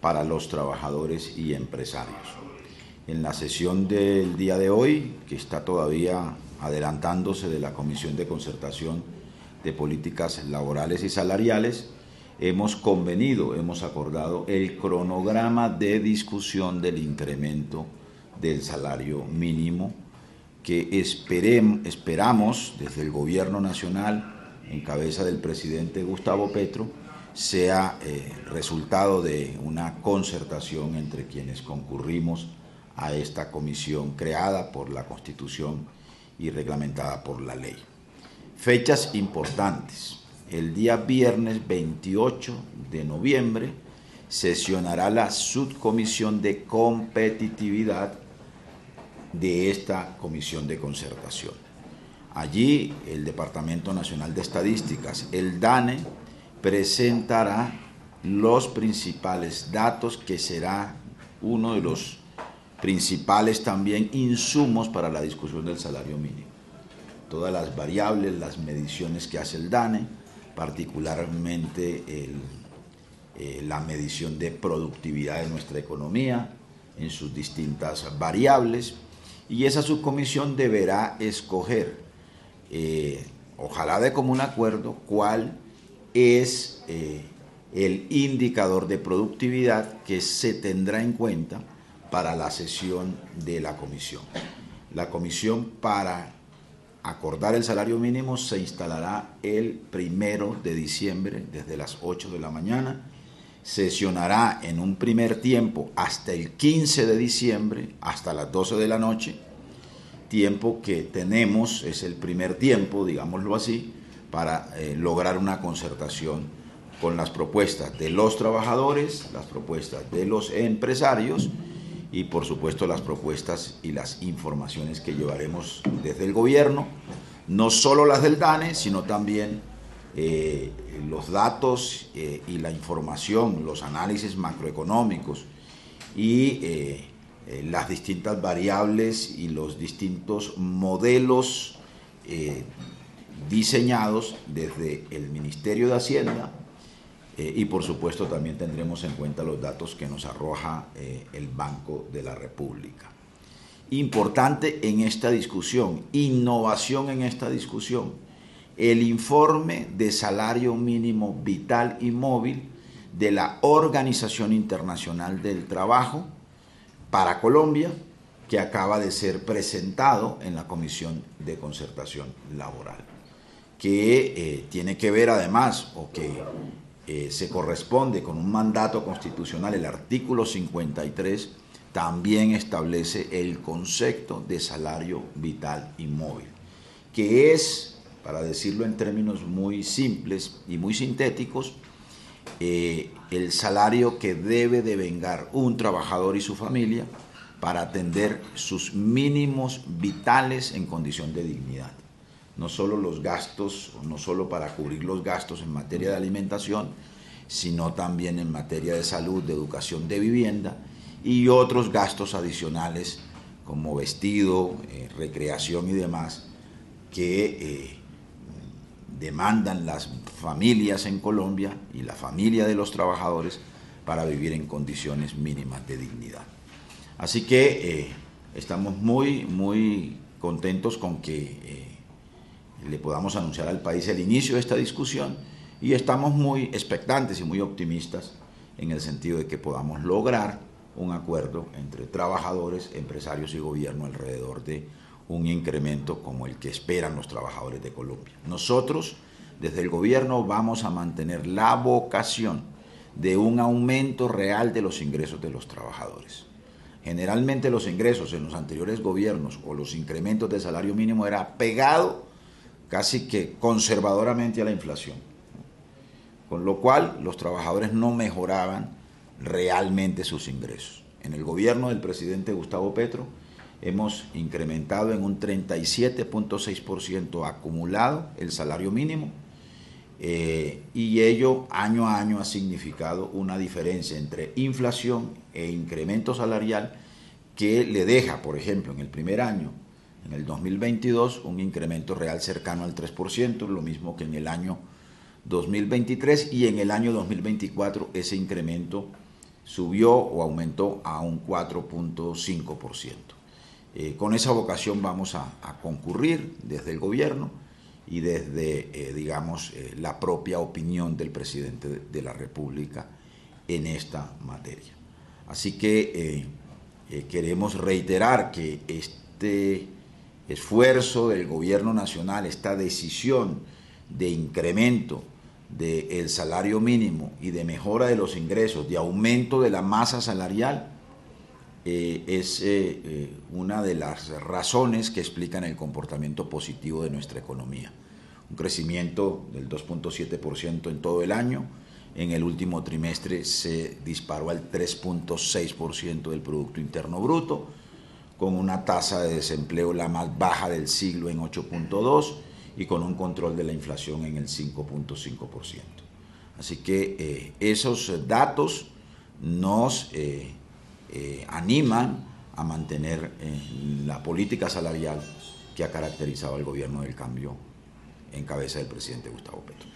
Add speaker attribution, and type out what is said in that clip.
Speaker 1: para los trabajadores y empresarios. En la sesión del día de hoy, que está todavía adelantándose de la Comisión de Concertación de Políticas Laborales y Salariales, hemos acordado el cronograma de discusión del incremento del salario mínimo que esperamos desde el Gobierno Nacional, en cabeza del presidente Gustavo Petro, sea resultado de una concertación entre quienes concurrimos a esta comisión creada por la Constitución y reglamentada por la ley. Fechas importantes. El día viernes 28 de noviembre sesionará la subcomisión de competitividad de esta comisión de concertación. Allí el Departamento Nacional de Estadísticas, el DANE, presentará los principales datos, que será uno de los principales también insumos para la discusión del salario mínimo. Todas las variables, las mediciones que hace el DANE, particularmente la medición de productividad de nuestra economía en sus distintas variables, y esa subcomisión deberá escoger, ojalá de común acuerdo, cuál es el indicador de productividad que se tendrá en cuenta para la sesión de la comisión. La comisión, para acordar el salario mínimo, se instalará el 1 de diciembre desde las 8 de la mañana, sesionará en un primer tiempo hasta el 15 de diciembre, hasta las 12 de la noche, tiempo que tenemos, es el primer tiempo, digámoslo así, para lograr una concertación con las propuestas de los trabajadores, las propuestas de los empresarios y por supuesto las propuestas y las informaciones que llevaremos desde el gobierno, no solo las del DANE, sino también los datos y la información, los análisis macroeconómicos y las distintas variables y los distintos modelos diseñados desde el Ministerio de Hacienda, y por supuesto también tendremos en cuenta los datos que nos arroja el Banco de la República. Importante en esta discusión, innovación en esta discusión, el informe de salario mínimo vital y móvil de la Organización Internacional del Trabajo para Colombia, que acaba de ser presentado en la Comisión de Concertación Laboral, que tiene que ver además, o que se corresponde con un mandato constitucional. El artículo 53 también establece el concepto de salario vital y móvil, que es, para decirlo en términos muy simples y muy sintéticos, el salario que debe devengar un trabajador y su familia para atender sus mínimos vitales en condición de dignidad. No solo los gastos, no solo para cubrir los gastos en materia de alimentación, sino también en materia de salud, de educación, de vivienda y otros gastos adicionales como vestido, recreación y demás que demandan las familias en Colombia y la familia de los trabajadores para vivir en condiciones mínimas de dignidad. Así que estamos muy contentos con que le podamos anunciar al país el inicio de esta discusión, y estamos muy expectantes y muy optimistas en el sentido de que podamos lograr un acuerdo entre trabajadores, empresarios y gobierno alrededor de un incremento como el que esperan los trabajadores de Colombia. Nosotros, desde el gobierno, vamos a mantener la vocación de un aumento real de los ingresos de los trabajadores. Generalmente los ingresos en los anteriores gobiernos o los incrementos de salario mínimo era pegado casi que conservadoramente a la inflación, con lo cual los trabajadores no mejoraban realmente sus ingresos. En el gobierno del presidente Gustavo Petro hemos incrementado en un 37.6% acumulado el salario mínimo, y ello año a año ha significado una diferencia entre inflación e incremento salarial que le deja, por ejemplo, en el primer año, en el 2022, un incremento real cercano al 3%, lo mismo que en el año 2023, y en el año 2024 ese incremento subió o aumentó a un 4.5%. Con esa vocación vamos a concurrir desde el gobierno y desde, la propia opinión del presidente de la República en esta materia. Así que queremos reiterar que este esfuerzo del gobierno nacional, esta decisión de incremento del salario mínimo y de mejora de los ingresos, de aumento de la masa salarial, es una de las razones que explican el comportamiento positivo de nuestra economía. Un crecimiento del 2.7% en todo el año. En el último trimestre se disparó al 3.6% del Producto Interno Bruto, con una tasa de desempleo la más baja del siglo en 8.2% y con un control de la inflación en el 5.5%. Así que esos datos nos animan a mantener la política salarial que ha caracterizado al gobierno del cambio en cabeza del presidente Gustavo Petro.